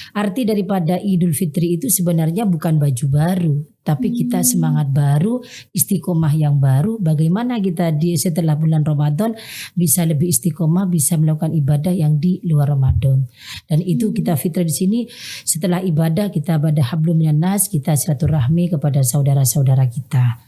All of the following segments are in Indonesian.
Arti daripada Idul Fitri itu sebenarnya bukan baju baru, tapi kita semangat baru, istiqomah yang baru. Bagaimana kita setelah bulan Ramadan bisa lebih istiqomah, bisa melakukan ibadah yang di luar Ramadan. Dan itu kita fitrah di sini setelah ibadah kita pada hablum minan nas, kita silaturahmi kepada saudara-saudara kita.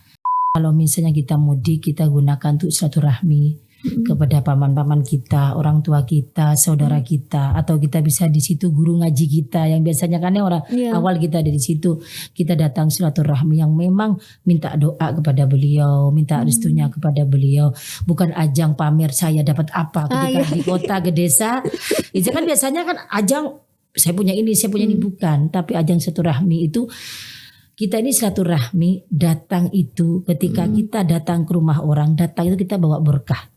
Kalau misalnya kita mudik, kita gunakan untuk silaturahmi kepada paman-paman kita, orang tua kita, saudara kita, atau kita bisa di situ guru ngaji kita yang biasanya kan orang awal kita dari situ, kita datang silaturahmi yang memang minta doa kepada beliau, minta restunya kepada beliau, bukan ajang pamer saya dapat apa ketika di kota ke desa. Itu kan biasanya kan ajang saya punya ini bukan, tapi ajang silaturahmi itu kita ini silaturahmi datang itu ketika kita datang ke rumah orang, datang itu kita bawa berkah.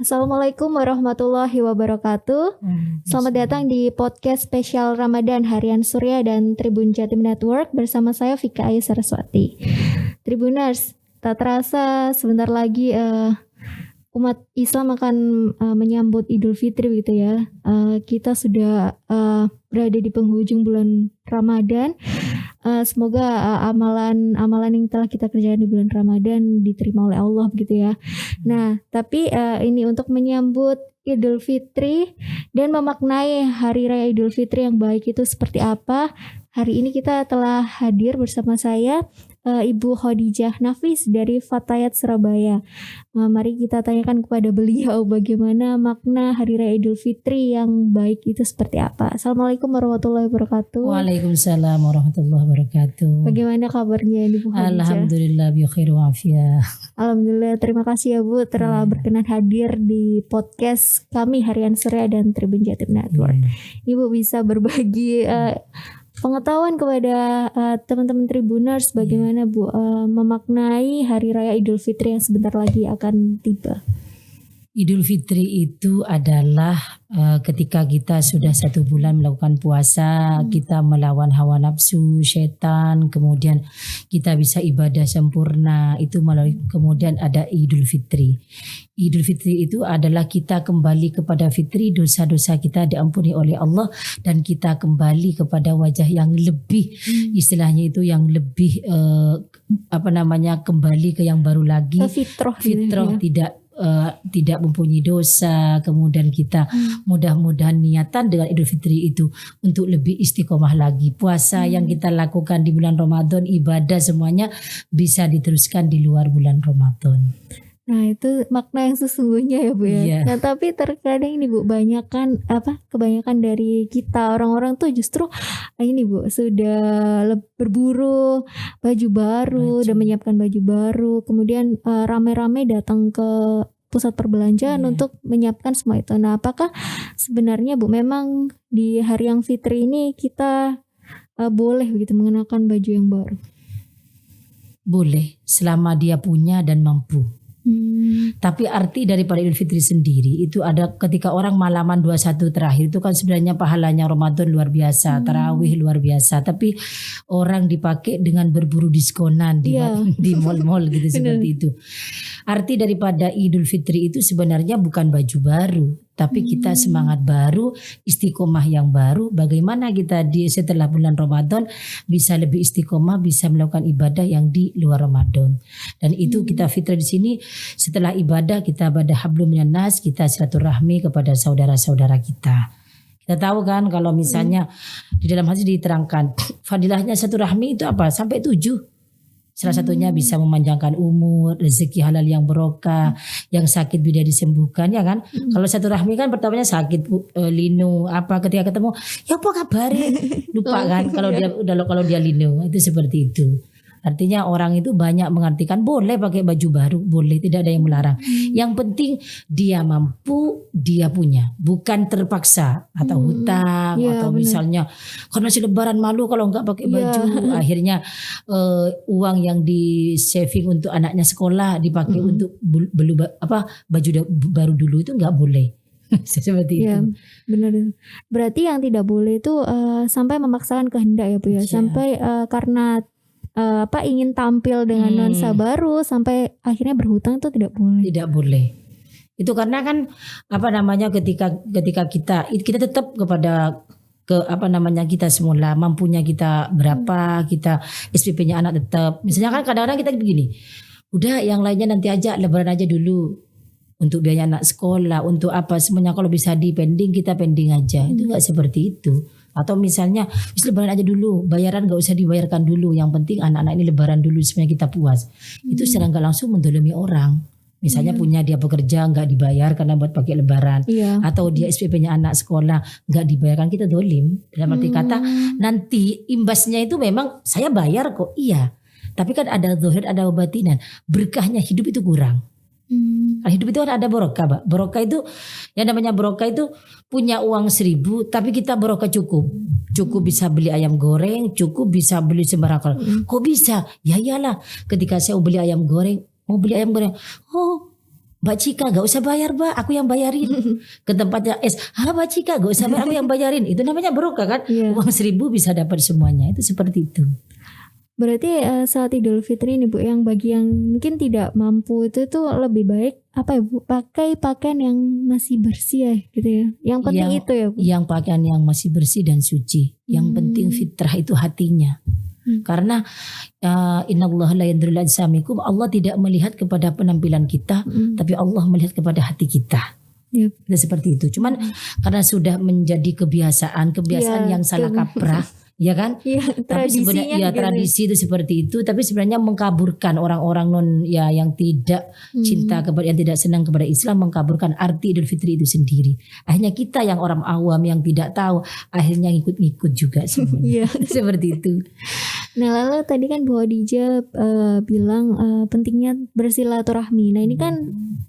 Assalamualaikum warahmatullahi wabarakatuh. Selamat datang di podcast spesial Ramadan Harian Surya dan Tribun Jatim Network bersama saya Vika Ayu Saraswati. Tribuners, tak terasa sebentar lagi umat Islam akan menyambut Idul Fitri gitu ya. Kita sudah berada di penghujung bulan Ramadan. Semoga amalan yang telah kita kerjakan di bulan Ramadan diterima oleh Allah begitu ya. Nah, tapi ini untuk menyambut Idul Fitri dan memaknai Hari Raya Idul Fitri yang baik itu seperti apa? Hari ini kita telah hadir bersama saya Ibu Khadijah Nafis dari Fatayat Surabaya. Mari kita tanyakan kepada beliau bagaimana makna Hari Raya Idul Fitri yang baik itu seperti apa. Assalamualaikum warahmatullahi wabarakatuh. Waalaikumsalam warahmatullahi wabarakatuh. Bagaimana kabarnya Ibu Khadijah? Alhamdulillah bi khair wa afiyah. Alhamdulillah, terima kasih ya Bu telah berkenan hadir di podcast kami Harian Surya dan Tribun Jatim Network. Ibu bisa berbagi pengetahuan kepada teman-teman Tribuners bagaimana Bu memaknai Hari Raya Idul Fitri yang sebentar lagi akan tiba. Idul Fitri itu adalah ketika kita sudah 1 bulan melakukan puasa, kita melawan hawa nafsu, setan, kemudian kita bisa ibadah sempurna, itu melalui kemudian ada Idul Fitri. Idul Fitri itu adalah kita kembali kepada fitri, dosa-dosa kita diampuni oleh Allah dan kita kembali kepada wajah yang lebih, istilahnya itu yang lebih kembali ke yang baru lagi, fitrah tidak mempunyai dosa. Kemudian kita mudah-mudahan niatan dengan Idul Fitri itu untuk lebih istiqomah lagi. Puasa yang kita lakukan di bulan Ramadan, ibadah semuanya bisa diteruskan di luar bulan Ramadan. Nah, itu makna yang sesungguhnya ya Bu ya. Nah, tapi terkadang ini Bu kebanyakan dari kita orang-orang tuh justru ini Bu sudah berburu baju baru dan menyiapkan baju baru, kemudian rame-rame datang ke pusat perbelanjaan untuk menyiapkan semua itu. Nah, apakah sebenarnya Bu memang di hari yang fitri ini kita boleh begitu mengenakan baju yang baru? Boleh, selama dia punya dan mampu. Tapi arti daripada Idul Fitri sendiri itu ada ketika orang malaman 21 terakhir itu kan sebenarnya pahalanya Ramadan luar biasa, tarawih luar biasa, tapi orang dipakai dengan berburu diskonan di mall-mall gitu seperti itu. Arti daripada Idul Fitri itu sebenarnya bukan baju baru, tapi kita semangat baru, istiqomah yang baru. Bagaimana kita setelah bulan Ramadan bisa lebih istiqomah, bisa melakukan ibadah yang di luar Ramadan. Dan itu kita fitrah di sini setelah ibadah kita pada hablum minan nas, kita silaturahmi kepada saudara-saudara kita. Kita tahu kan kalau misalnya di dalam hadis diterangkan fadilahnya silaturahmi itu apa? Sampai 7. Salah satunya bisa memanjangkan umur, rezeki halal yang barokah, yang sakit bisa disembuhkan ya kan. Kalau silaturahmi kan pertamanya sakit linu ketika ketemu ya apa kabar, lupa kan kalau dia linu, itu seperti itu. Artinya orang itu banyak mengartikan boleh pakai baju baru, boleh, tidak ada yang melarang. Yang penting dia mampu, dia punya, bukan terpaksa atau hutang atau misalnya karena si lebaran malu kalau enggak pakai baju, akhirnya uang yang di saving untuk anaknya sekolah dipakai untuk baju baru dulu, itu enggak boleh. Seperti itu. Benar. Berarti yang tidak boleh itu sampai memaksakan kehendak ya Bu ya, sampai karena ingin tampil dengan nuansa baru sampai akhirnya berhutang itu tidak boleh. Tidak boleh. Itu karena kan ketika kita tetap kepada kita semula mampunya kita berapa, kita SPP-nya anak tetap. Misalnya kan kadang-kadang kita begini. Udah yang lainnya nanti aja, lebaran aja dulu. Untuk biaya anak sekolah, untuk apa semuanya kalau bisa pending kita pending aja. Itu enggak seperti itu. Atau misalnya lebaran aja dulu, bayaran enggak usah dibayarkan dulu. Yang penting anak-anak ini lebaran dulu semuanya kita puas. Itu secara enggak langsung mendolimi orang. Misalnya punya dia bekerja nggak dibayar karena buat pakai lebaran, atau dia SPP-nya anak sekolah nggak dibayarkan, kita dolim. Dalam arti kata nanti imbasnya itu memang saya bayar kok, iya. Tapi kan ada zahir, ada batinan. Berkahnya hidup itu kurang. Hidup itu kan ada barokah, Mbak. Barokah itu yang namanya barokah itu punya uang 1.000 tapi kita barokah cukup bisa beli ayam goreng, cukup bisa beli sembarang. Kok bisa? Ya iyalah, ketika saya mau beli ayam goreng, oh Mbak Cika gak usah bayar Mbak, aku yang bayarin. Ke tempatnya Mbak Cika gak usah bayar, aku yang bayarin. Itu namanya barokah kan. Uang 1.000 bisa dapat semuanya. Itu seperti itu. Berarti saat Idul Fitri nih Bu, yang bagi yang mungkin tidak mampu itu tuh lebih baik apa ya Bu, pakai pakaian yang masih bersih ya gitu ya. Yang penting itu ya Bu. Yang pakaian yang masih bersih dan suci. Yang penting fitrah itu hatinya. Karena innallaha la yanzuru ila ajsamikum, Allah tidak melihat kepada penampilan kita, tapi Allah melihat kepada hati kita. Itu seperti itu. Cuman karena sudah menjadi kebiasaan yang salah kaprah, ya kan? Tapi sebenarnya tradisi itu seperti itu, tapi sebenarnya mengkaburkan orang-orang yang tidak cinta kepada, yang tidak senang kepada Islam, mengkaburkan arti Idul Fitri itu sendiri. Akhirnya kita yang orang awam yang tidak tahu, akhirnya ngikut-ngikut juga semuanya. Seperti itu. Nah lalu tadi kan Bu Khadijah bilang pentingnya bersilaturahmi. Nah ini kan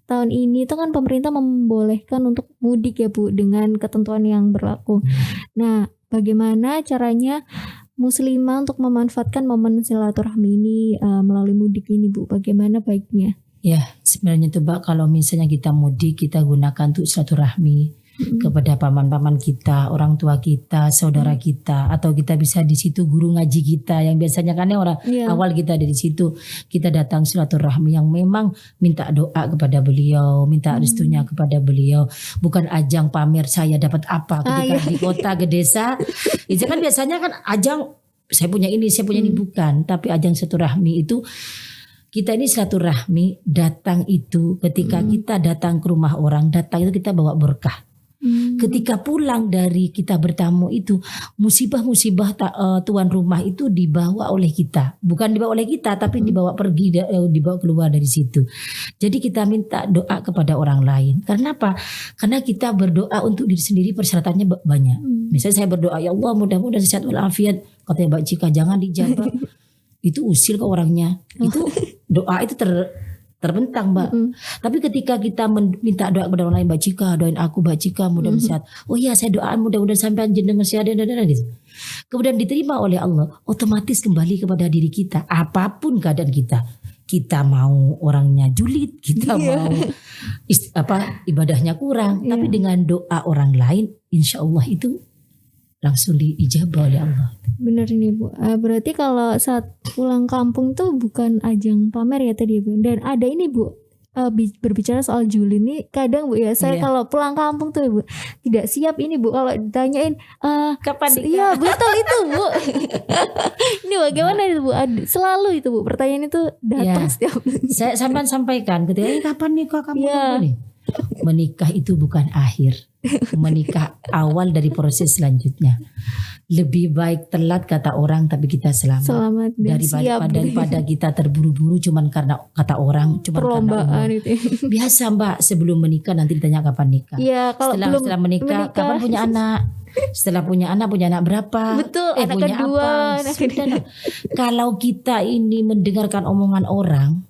tahun ini itu kan pemerintah membolehkan untuk mudik ya Bu, dengan ketentuan yang berlaku. Nah bagaimana caranya muslimah untuk memanfaatkan momen silaturahmi ini melalui mudik ini Bu? Bagaimana baiknya? Ya sebenarnya tuh Mbak, kalau misalnya kita mudik, kita gunakan untuk silaturahmi kepada paman-paman kita, orang tua kita, saudara kita, atau kita bisa di situ guru ngaji kita yang biasanya kan orang awal kita ada di situ, kita datang silaturahmi yang memang minta doa kepada beliau, minta restunya kepada beliau, bukan ajang pamer saya dapat apa ketika di kota ke desa. Itu kan biasanya kan ajang saya punya ini bukan, tapi ajang silaturahmi itu kita ini silaturahmi datang itu ketika kita datang ke rumah orang, datang itu kita bawa berkah. Ketika pulang dari kita bertamu itu musibah-musibah tuan rumah itu dibawa oleh kita, bukan dibawa oleh kita tapi dibawa pergi, dibawa keluar dari situ. Jadi kita minta doa kepada orang lain. Karena apa? Karena kita berdoa untuk diri sendiri persyaratannya banyak. Misalnya saya berdoa, ya Allah mudah-mudahan sehat walafiat, katanya Mbak Cika jangan dijabah. Itu usil ke orangnya. Itu doa itu terbentang Mbak. Tapi ketika kita minta doa kepada orang lain, Mbak Cika doain aku Mbak Cika mudah-mudahan sehat. Oh iya saya doakan mudah-mudahan sampai jenengan sehat dan gitu. Kemudian diterima oleh Allah, otomatis kembali kepada diri kita. Apapun keadaan kita. Kita mau orangnya julid, kita mau ibadahnya kurang, tapi dengan doa orang lain insya Allah itu langsung diijabah oleh Allah. Benar ini Bu. Berarti kalau saat pulang kampung tuh bukan ajang pamer ya tadi Bu. Dan ada ini Bu, berbicara soal julid ini kadang Bu ya, saya kalau pulang kampung tuh Bu tidak siap ini Bu kalau ditanyain kapan nikah? Iya betul itu Bu. Ini bagaimana itu Bu? Selalu itu Bu pertanyaan itu datang setiap. Saya sampaikan ketika kapan nikah kamu nih? Menikah itu bukan akhir, menikah awal dari proses selanjutnya. Lebih baik telat kata orang tapi kita selamat daripada kita terburu-buru cuman karena kata orang, cuman perlombaan itu. Biasa Mbak, sebelum menikah nanti ditanya kapan nikah. Iya, kalau setelah menikah kapan punya anak. Setelah punya anak berapa? Betul, anak punya kedua. Kalau kita ini mendengarkan omongan orang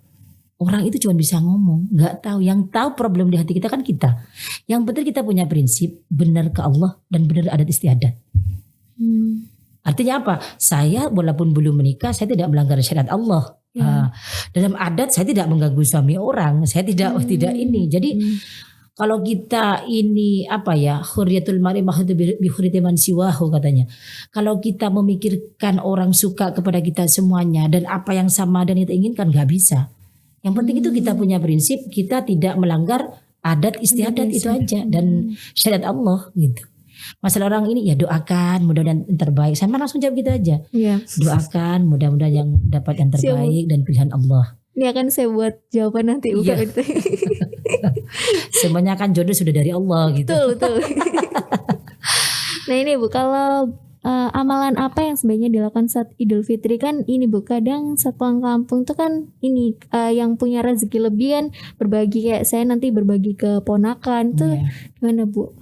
itu cuma bisa ngomong, nggak tahu. Yang tahu problem di hati kita kan kita. Yang penting kita punya prinsip benar ke Allah dan benar adat istiadat. Artinya apa? Saya walaupun belum menikah, saya tidak melanggar syariat Allah. Dalam adat saya tidak mengganggu suami orang, saya tidak ini. Jadi Kalau kita ini hurriyatul mar'i mahdu bi hurriyati man siwahu katanya. Kalau kita memikirkan orang suka kepada kita semuanya dan apa yang sama dan kita inginkan, nggak bisa. Yang penting itu kita punya prinsip, kita tidak melanggar adat istiadat itu aja dan syariat Allah gitu. Masalah orang ini ya doakan mudah-mudahan yang terbaik. Sama langsung jawab gitu aja. Iya. Doakan mudah-mudahan yang dapat yang terbaik dan pilihan Allah. Ini akan saya buat jawaban nanti bukan itu. Semuanya kan jodoh sudah dari Allah gitu. Betul. Nah ini Bu, kalau amalan apa yang sebaiknya dilakukan saat Idul Fitri? Kan ini Bu, kadang saat pulang kampung tuh kan ini yang punya rezeki lebihan berbagi, kayak saya nanti berbagi ke ponakan tuh gimana Bu?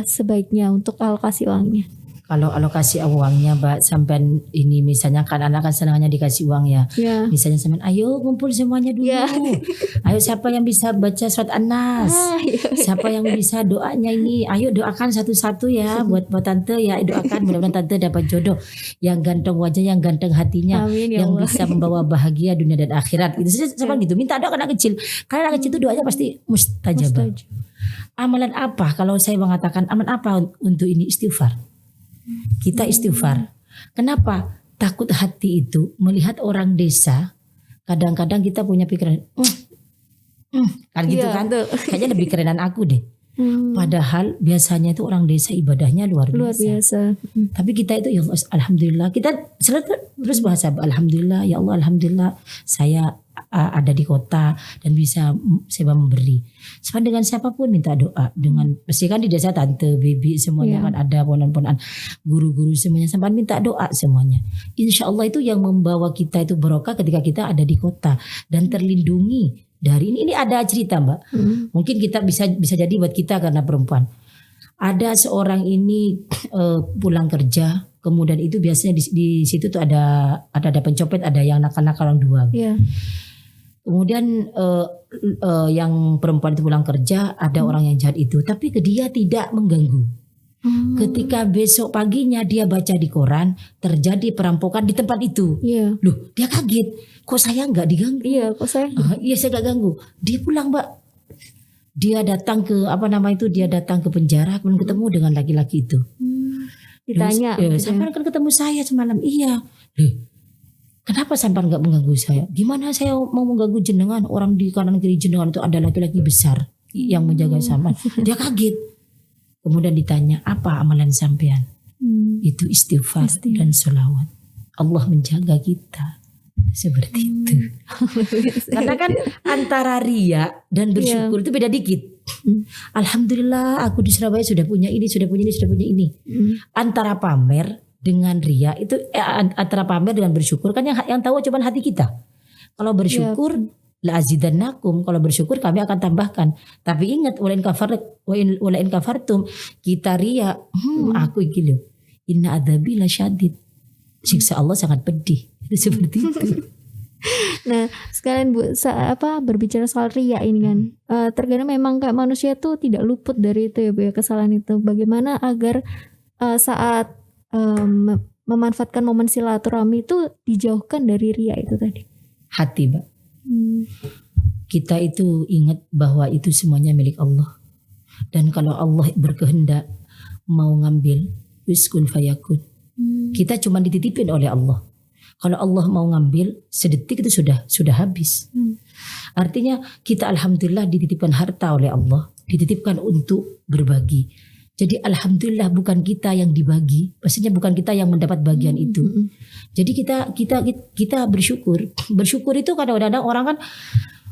Sebaiknya untuk alokasi uangnya. Kalau alokasi uangnya Mbak, sampai ini misalnya kan anak kan senangnya dikasih uang ya. Misalnya sampai ayo ngumpul semuanya dulu. Ayo siapa yang bisa baca surat An-Nas? Siapa yang bisa doanya ini? Ayo doakan satu-satu ya buat tante ya, doakan mudah-mudahan tante dapat jodoh yang ganteng wajah, yang ganteng hatinya. Amin, ya yang Allah. bisa membawa bahagia dunia dan akhirat. Itu saja seperti gitu. Minta doa ke anak kecil. Karena anak kecil itu doanya pasti mustajabah. Amalan apa? Kalau saya mengatakan amalan apa untuk ini? Istighfar. Kita istighfar. Kenapa? Takut hati itu melihat orang desa. Kadang-kadang kita punya pikiran, kan gitu kan? Kayaknya lebih kerenan aku deh. Padahal biasanya itu orang desa ibadahnya luar biasa. Tapi kita itu ya alhamdulillah, kita selalu terus bahasa alhamdulillah, ya Allah alhamdulillah saya ada di kota dan bisa saya memberi. Sama dengan siapapun minta doa, dengan pasti kan di desa tante, bibi semuanya kan ada, ponan-ponan, guru-guru semuanya, sampai minta doa semuanya. Insya Allah itu yang membawa kita itu barokah ketika kita ada di kota dan terlindungi dari ini ada cerita Mbak. Mungkin kita bisa jadi buat kita karena perempuan. Ada seorang ini pulang kerja, kemudian itu biasanya di situ tuh ada pencopet, ada yang nakal-nakal orang dua. Kemudian yang perempuan itu pulang kerja, ada orang yang jahat itu, tapi dia tidak mengganggu. Ketika besok paginya dia baca di koran terjadi perampokan di tempat itu. Loh, dia kaget. Kok saya nggak diganggu? Kok saya? Iya, saya nggak ganggu. Dia pulang, Mbak. Dia datang ke dia datang ke penjara, kemudian ketemu dengan laki-laki itu. Ditanya. Sampai kan ketemu saya semalam. Iya. Loh, kenapa sampai nggak mengganggu saya? Gimana saya mau mengganggu jenengan? Orang di kanan kiri jenengan itu ada laki-laki besar yang menjaga sampean. Dia kaget. Kemudian ditanya, apa amalan sampean? Itu istighfar dan sholawat. Allah menjaga kita. Seperti itu. Karena kan antara ria dan bersyukur itu beda dikit. Alhamdulillah aku di Surabaya sudah punya ini, sudah punya ini. Antara pamer dengan ria itu antara pamer dengan bersyukur kan yang tahu cuma hati kita. Kalau bersyukur la azidannakum, kalau bersyukur kami akan tambahkan. Tapi ingat walain kafartum, kita ria, aku iki lho. Inna adzabi lasyadid. Siksa Allah sangat pedih. Itu seperti itu. Nah, sekalian Bu, berbicara soal ria ini kan, terkadang memang kayak manusia tuh tidak luput dari itu ya Bu ya, kesalahan itu. Bagaimana agar saat memanfaatkan momen silaturahmi itu dijauhkan dari ria itu tadi? Hati, Mbak. Kita itu ingat bahwa itu semuanya milik Allah. Dan kalau Allah berkehendak mau ngambil, wiskun fayakun. Kita cuma dititipin oleh Allah. Kalau Allah mau ngambil sedetik itu sudah habis. Artinya kita alhamdulillah dititipkan harta oleh Allah, dititipkan untuk berbagi. Jadi alhamdulillah bukan kita yang dibagi, pastinya bukan kita yang mendapat bagian itu. Jadi kita bersyukur. Bersyukur itu kadang-kadang orang kan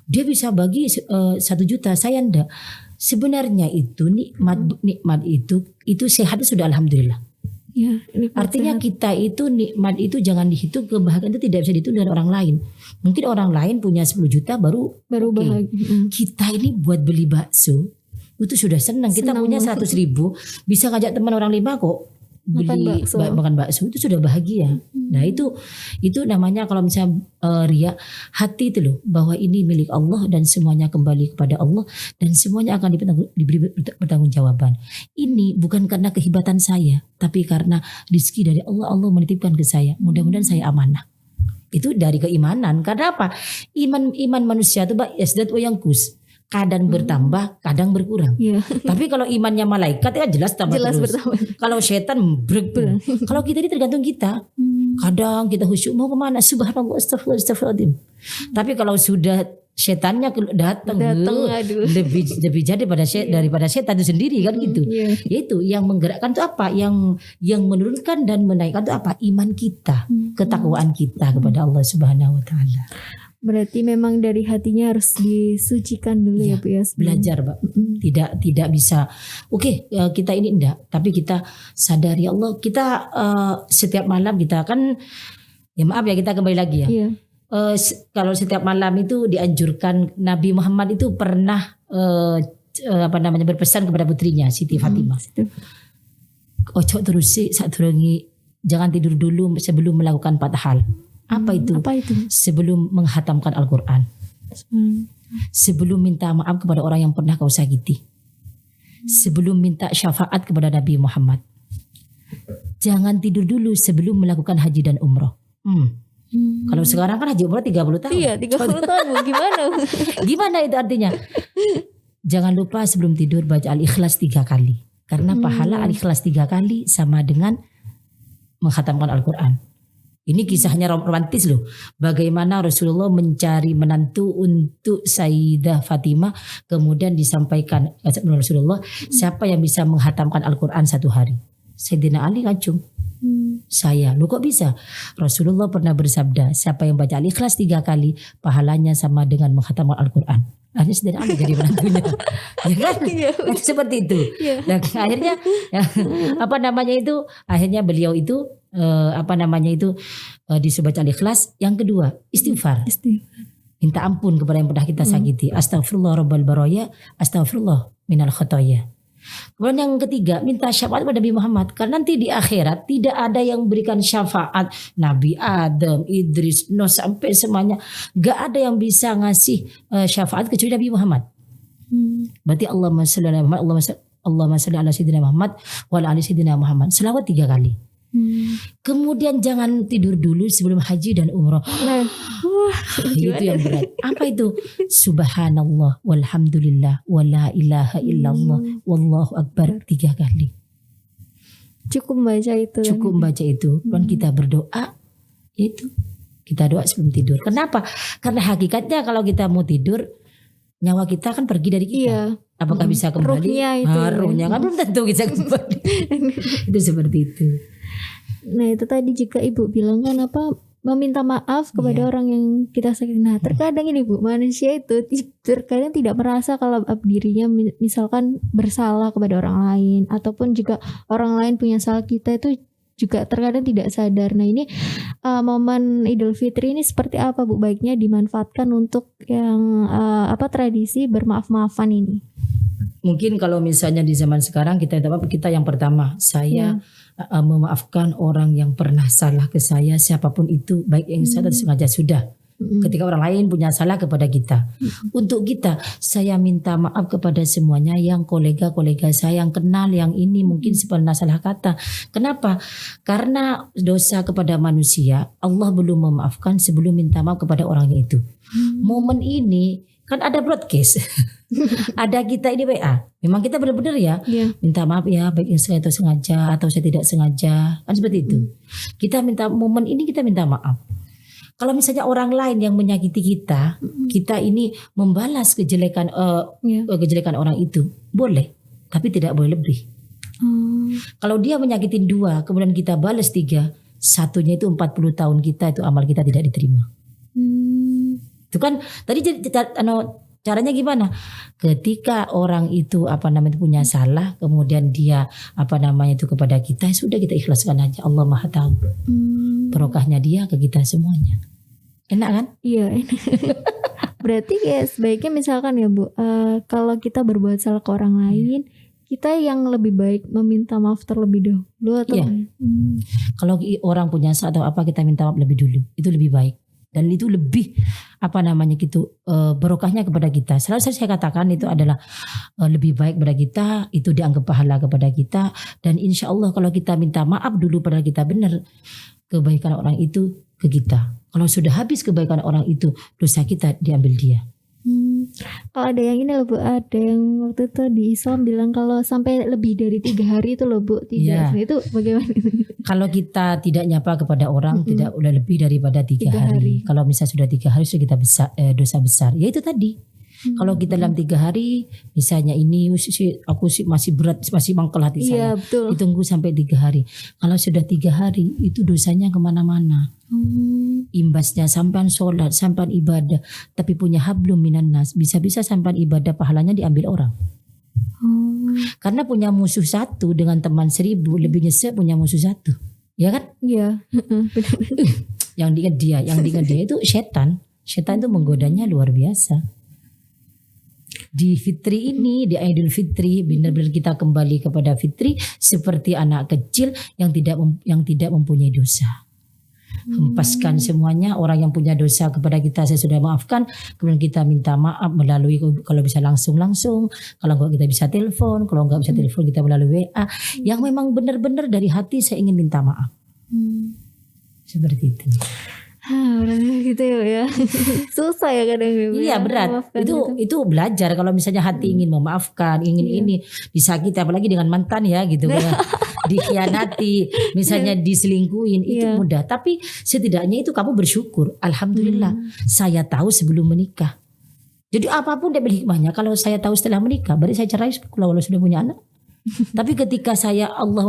dia bisa bagi 1 juta, saya enggak. Sebenarnya itu nikmat itu sehat sudah alhamdulillah. Ya, artinya sehat. Kita itu nikmat itu jangan dihitung, kebahagiaan itu tidak bisa dihitung dengan orang lain. Mungkin orang lain punya 10 juta baru bahagia. Kita ini buat beli bakso itu sudah senang. Kita punya 100.000 bisa ngajak teman orang 5 kok beli makan bakso itu sudah bahagia. Nah itu namanya kalau misalnya ria, hati itu loh bahwa ini milik Allah dan semuanya kembali kepada Allah dan semuanya akan diberi pertanggungjawaban. Ini bukan karena kehebatan saya, tapi karena rezeki dari Allah. Allah menitipkan ke saya. Mudah-mudahan saya amanah. Itu dari keimanan. Karena apa? Iman manusia itu yasdad wa yanqus. kadang bertambah, kadang berkurang. Iya. Tapi kalau imannya malaikat ya jelas tambah Jelas terus. bertambah. Kalau setan kalau kita ini tergantung kita. Kadang kita khusyuk mau kemana? Subhanallah, astagfirullahaladzim. Tapi kalau sudah setannya datang, aduh. lebih jadi daripada setan itu sendiri kan gitu. Iya. Yaitu yang menggerakkan itu apa? Yang menurunkan dan menaikkan itu apa? Iman kita, ketakwaan kita kepada Allah Subhanahu wa taala. Berarti memang dari hatinya harus disucikan dulu ya Bu ya. Belajar, Mbak. Tidak bisa. Oke, kita ini enggak, tapi kita sadari Allah. Kita setiap malam kita kan, ya maaf ya kita kembali lagi ya. Iya. Kalau setiap malam itu dianjurkan, Nabi Muhammad itu pernah berpesan kepada putrinya Siti Fatimah. Ojo terus sadurunge, jangan tidur dulu sebelum melakukan 4 hal. Apa itu? Sebelum menghatamkan Al-Quran. Sebelum minta maaf kepada orang yang pernah kau sakiti. Sebelum minta syafaat kepada Nabi Muhammad. Jangan tidur dulu sebelum melakukan haji dan umroh. Kalau sekarang kan haji umroh 30 tahun. Iya, 30 tahun. Gimana? Gimana itu artinya? Jangan lupa sebelum tidur baca Al-Ikhlas 3 kali. Karena pahala Al-Ikhlas 3 kali sama dengan menghatamkan Al-Quran. Ini kisahnya romantis loh. Bagaimana Rasulullah mencari menantu untuk Sayyidah Fatimah. Kemudian disampaikan Rasulullah, siapa yang bisa menghatamkan Al-Quran 1 hari? Sayyidina Ali ngacung. Saya. Lu kok bisa? Rasulullah pernah bersabda, siapa yang baca Al-Ikhlas 3 kali, pahalanya sama dengan menghatamkan Al-Quran. Akhirnya Sayyidina Ali jadi menantunya. Ya kan? Seperti itu. Dan akhirnya akhirnya beliau itu disuruh baca Al-Ikhlas. Yang kedua, istighfar. Minta ampun kepada yang pernah kita sakiti. Astaghfirullah rabbal baraya, astaghfirullah minal khotoya. Kemudian yang ketiga, minta syafaat kepada Nabi Muhammad. Karena nanti di akhirat tidak ada yang berikan syafaat. Nabi Adam, Idris, Nuh sampai semuanya. Gak ada yang bisa ngasih syafaat kecuali Nabi Muhammad. Berarti Allahumma shalli ala Muhammad, Allahumma shalli ala sayyidina Muhammad wa ala ali sayyidina Muhammad. Selawat 3 kali. Kemudian jangan tidur dulu sebelum haji dan umroh. Itu yang berat. Apa itu? Subhanallah walhamdulillah wala ilaha illallah wallahu akbar 3 kali. Cukup membaca itu. Dan kita berdoa itu. Kita doa sebelum tidur. Kenapa? Karena hakikatnya kalau kita mau tidur, nyawa kita kan pergi dari kita. Iya. Apakah bisa kembali? Ruhnya kan belum tentu bisa kembali. Itu seperti itu. Nah itu tadi jika Ibu bilang kan meminta maaf kepada orang yang kita sakiti. Nah terkadang ini Bu, manusia itu terkadang tidak merasa kalau dirinya misalkan bersalah kepada orang lain, ataupun juga orang lain punya salah, kita itu juga terkadang tidak sadar. Nah ini momen Idul Fitri ini seperti apa Bu baiknya dimanfaatkan untuk yang tradisi bermaaf-maafan ini? Mungkin kalau misalnya di zaman sekarang kita yang pertama, saya memaafkan orang yang pernah salah ke saya, siapapun itu, baik yang salah atau sengaja sudah. Ketika orang lain punya salah kepada kita, untuk kita, saya minta maaf kepada semuanya, yang kolega-kolega saya yang kenal, yang ini mungkin pernah salah kata. Kenapa? Karena dosa kepada manusia, Allah belum memaafkan sebelum minta maaf kepada orangnya itu. Momen ini kan ada broadcast, ada kita ini WA. Memang kita benar-benar minta maaf ya, baik yang sengaja atau sengaja, atau saya tidak sengaja, kan seperti itu. Kita minta momen ini, kita minta maaf. Kalau misalnya orang lain yang menyakiti kita, kita ini membalas kejelekan orang itu, boleh, tapi tidak boleh lebih. Kalau dia menyakitin 2, kemudian kita balas 3, satunya itu 40 tahun kita, itu amal kita tidak diterima. Itu kan tadi caranya gimana? Ketika orang itu punya salah, kemudian dia itu kepada kita, sudah kita ikhlaskan aja. Allah Maha tahu. Barokahnya dia ke kita semuanya. Enak kan? Iya, enak. Berarti sebaiknya misalkan ya Bu, kalau kita berbuat salah ke orang lain, kita yang lebih baik meminta maaf terlebih dahulu atau kalau orang punya salah atau kita minta maaf lebih dulu, itu lebih baik. Dan itu lebih barokahnya kepada kita. Selalu saya katakan itu adalah lebih baik kepada kita, itu dianggap pahala kepada kita. Dan insya Allah kalau kita minta maaf dulu pada kita, benar kebaikan orang itu ke kita. Kalau sudah habis kebaikan orang itu, dosa kita diambil dia. Kalau ada yang ini loh Bu, ada yang waktu itu di Islam bilang kalau sampai lebih dari 3 hari itu loh Bu, tidak. Iya. Itu bagaimana? Kalau kita tidak nyapa kepada orang tidak boleh lebih daripada 3 hari. Kalau misalnya sudah 3 hari sudah kita dosa besar. Ya itu tadi. Kalau kita dalam 3 hari, misalnya ini aku masih berat, masih mangkel hati saya. Betul. Ditunggu sampai 3 hari. Kalau sudah 3 hari, itu dosanya kemana-mana. Imbasnya sampai sholat, sampai ibadah, tapi punya hablum minan nas, bisa-bisa sampai ibadah pahalanya diambil orang. Karena punya musuh 1 dengan teman 1000, lebih nyesek punya musuh 1. Ya kan? Iya. Yang diingat dia itu setan. Setan itu menggodanya luar biasa. Di Fitri ini, di Idul Fitri, benar-benar kita kembali kepada Fitri seperti anak kecil yang tidak mempunyai dosa. Hempaskan semuanya, orang yang punya dosa kepada kita saya sudah maafkan, kemudian kita minta maaf melalui, kalau bisa langsung, kalau enggak kita bisa telepon, kalau enggak bisa telepon kita melalui WA, yang memang benar-benar dari hati saya ingin minta maaf. Seperti itu. Gitu ya. Susah ya kadang. Iya berat. Itu belajar kalau misalnya hati ingin memaafkan, ingin ini disakiti, apalagi dengan mantan ya gitu. Dikhianati, misalnya diselingkuhin, itu mudah. Tapi setidaknya itu kamu bersyukur. Alhamdulillah, saya tahu sebelum menikah. Jadi apapun dia hikmahnya. Kalau saya tahu setelah menikah, berarti saya cerai kalau sudah punya anak. Tapi ketika Allah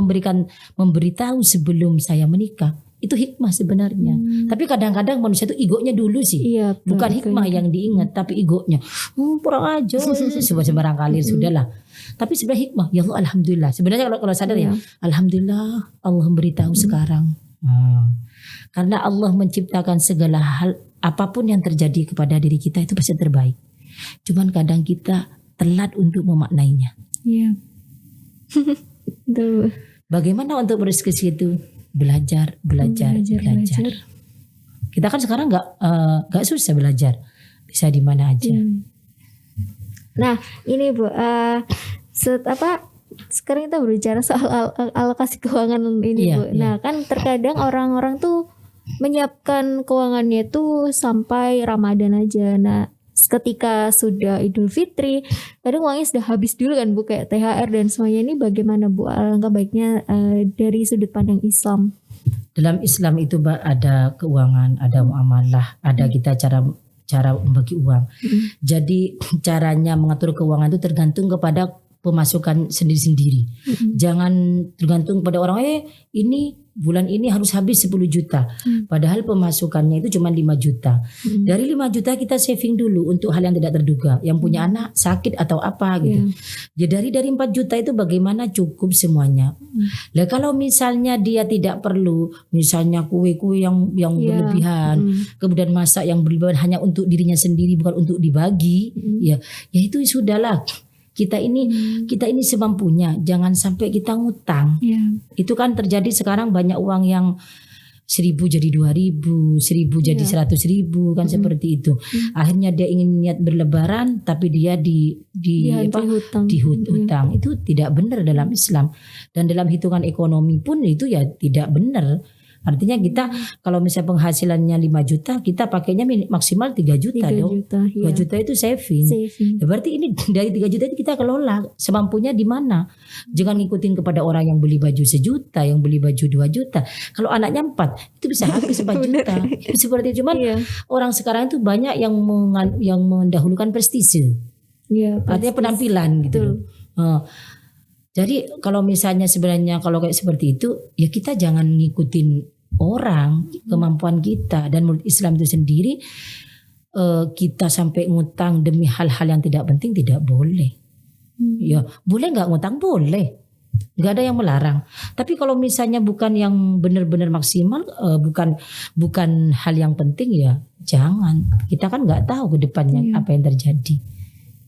memberitahu sebelum saya menikah, itu hikmah sebenarnya. Tapi kadang-kadang manusia itu egonya dulu sih. Iya, bukan hikmah yang diingat, tapi egonya. Kurang aja, sembarang kali sudahlah. Tapi sebenarnya hikmah, ya Allah alhamdulillah. Sebenarnya kalau sadar ya, alhamdulillah Allah memberitahu sekarang. Karena Allah menciptakan segala hal, apapun yang terjadi kepada diri kita itu pasti terbaik. Cuman kadang kita telat untuk memaknainya. Iya. Bagaimana untuk berdiskusi itu? Belajar. Kita kan sekarang nggak susah belajar, bisa di mana aja. Nah ini Bu, sekarang kita berbicara soal alokasi keuangan ini Bu. Nah kan terkadang orang-orang tuh menyiapkan keuangannya tuh sampai Ramadan aja. Nah ketika sudah Idul Fitri, kadang uangnya sudah habis dulu kan Bu, kayak THR dan semuanya. Ini bagaimana Bu, alangkah baiknya dari sudut pandang Islam? Dalam Islam itu ada keuangan, ada muamalah, ada kita cara membagi uang. Jadi caranya mengatur keuangan itu tergantung kepada pemasukan sendiri-sendiri. Jangan tergantung pada orang, ini bulan ini harus habis 10 juta. Padahal pemasukannya itu cuma 5 juta. Dari 5 juta kita saving dulu untuk hal yang tidak terduga. Yang punya anak sakit atau apa gitu. Ya dari 4 juta itu bagaimana cukup semuanya. Lah kalau misalnya dia tidak perlu, misalnya kue-kue yang berlebihan, kemudian masak yang berlebihan hanya untuk dirinya sendiri bukan untuk dibagi, ya itu sudahlah. Kita ini semampunya, jangan sampai kita ngutang. Itu kan terjadi sekarang, banyak uang yang 1.000 jadi 2.000, 1.000 jadi 100.000 kan seperti itu. Akhirnya dia ingin niat berlebaran tapi dia dihutang. Itu tidak benar dalam Islam. Dan dalam hitungan ekonomi pun itu ya tidak benar. Artinya kita kalau misalnya penghasilannya 5 juta, kita pakainya maksimal 3 juta dong. 2 juta itu saving. Ya berarti ini dari 3 juta itu kita kelola semampunya di mana. Jangan ngikutin kepada orang yang beli baju 1 juta, yang beli baju 2 juta. Kalau anaknya 4, itu bisa habis 4 juta. Seperti itu. Cuman orang sekarang itu banyak yang mendahulukan prestise. Artinya penampilan gitu. Jadi kalau misalnya sebenarnya kalau kayak seperti itu, ya kita jangan ngikutin orang, kemampuan kita. Dan menurut Islam itu sendiri, kita sampai ngutang demi hal-hal yang tidak penting tidak boleh. Ya boleh nggak ngutang, boleh, nggak ada yang melarang. Tapi kalau misalnya bukan yang benar-benar maksimal, bukan hal yang penting, ya jangan. Kita kan nggak tahu ke depannya apa yang terjadi.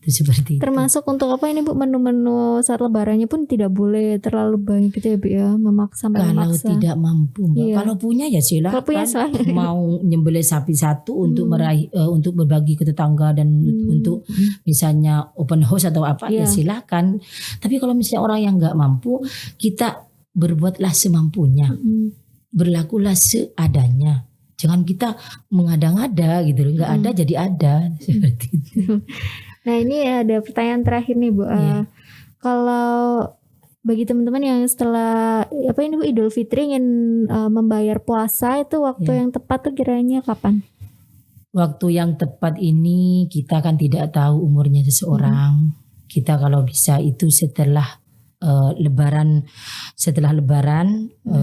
Seperti termasuk itu. Untuk apa ini Bu, menu-menu saat lebarannya pun tidak boleh terlalu banyak gitu ya Bu ya, memaksa. Kalau tidak mampu Mbak, kalau punya ya silakan. Mau nyembelih sapi 1 untuk meraih untuk berbagi ke tetangga dan untuk misalnya open house atau apa ya silakan. Tapi kalau misalnya orang yang nggak mampu, kita berbuatlah semampunya, berlakulah seadanya. Jangan kita mengada-ngada gitu, nggak ada jadi ada seperti itu. Nah ini ada pertanyaan terakhir nih Bu. Kalau bagi teman-teman yang setelah Bu Idul Fitri ingin membayar puasa, itu waktu yang tepat tuh kiranya kapan? Waktu yang tepat ini kita kan tidak tahu umurnya seseorang. Kita kalau bisa itu setelah Lebaran,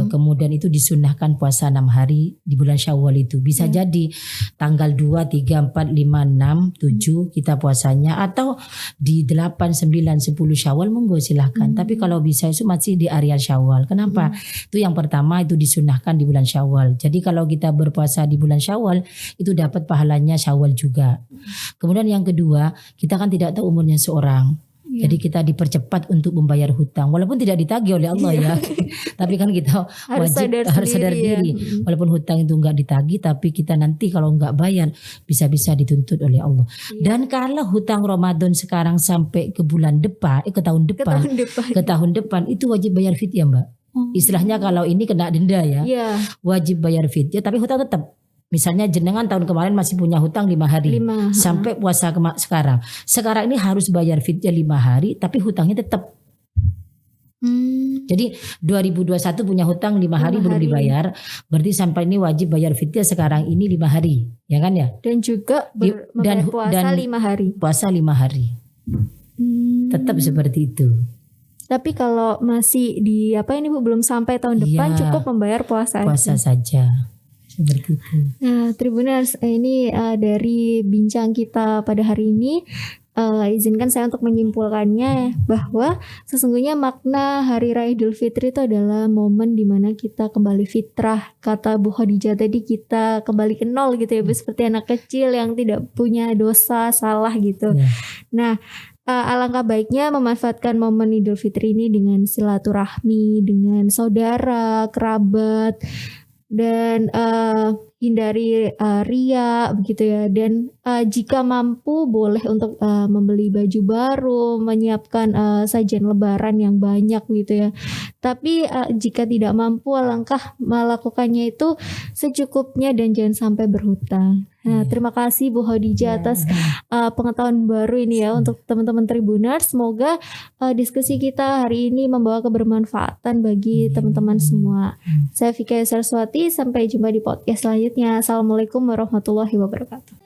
kemudian itu disunahkan puasa 6 hari di bulan Syawal itu. Bisa jadi tanggal 2, 3, 4, 5, 6, 7 kita puasanya, atau di 8, 9, 10 Syawal monggo silahkan. Tapi kalau bisa itu masih di area Syawal. Kenapa? Itu yang pertama, itu disunahkan di bulan Syawal. Jadi kalau kita berpuasa di bulan Syawal itu dapat pahalanya Syawal juga. Kemudian yang kedua, kita kan tidak tahu umurnya seorang. Jadi kita dipercepat untuk membayar hutang, walaupun tidak ditagih oleh Allah ya. Tapi kan kita harus sadar diri. Walaupun hutang itu enggak ditagih, tapi kita nanti kalau enggak bayar bisa-bisa dituntut oleh Allah. Dan kalau hutang Ramadan sekarang sampai ke bulan depan, ke tahun depan itu wajib bayar fidyah, Mbak. Istilahnya kalau ini kena denda ya. Wajib bayar fidyah, tapi hutang tetap. Misalnya jenengan tahun kemarin masih punya hutang 5 hari sampai puasa sekarang. Sekarang ini harus bayar fidyah 5 hari tapi hutangnya tetap. Jadi 2021 punya hutang 5 hari belum dibayar. Berarti sampai ini wajib bayar fidyah sekarang ini 5 hari. Ya kan ya? Dan juga puasa 5 hari. Puasa 5 hari. Tetap seperti itu. Tapi kalau masih di Bu belum sampai tahun depan cukup membayar puasa saja. Seperti itu. Nah, Tribuners, ini dari bincang kita pada hari ini, izinkan saya untuk menyimpulkannya bahwa sesungguhnya makna Hari Raya Idul Fitri itu adalah momen dimana kita kembali fitrah. Kata Bu Khadijah tadi, kita kembali ke nol gitu ya, seperti anak kecil yang tidak punya dosa, salah gitu. Nah, alangkah baiknya memanfaatkan momen Idul Fitri ini dengan silaturahmi, dengan saudara, kerabat, dan hindari ria begitu ya. Dan jika mampu boleh untuk membeli baju baru, menyiapkan sajian lebaran yang banyak gitu ya. Tapi jika tidak mampu, alangkah melakukannya itu secukupnya dan jangan sampai berhutang. Nah, terima kasih Bu Khadijah atas pengetahuan baru ini ya untuk teman-teman Tribuners. Semoga diskusi kita hari ini membawa kebermanfaatan bagi teman-teman semua. Saya Fika Saraswati, sampai jumpa di podcast selanjutnya. Assalamualaikum warahmatullahi wabarakatuh.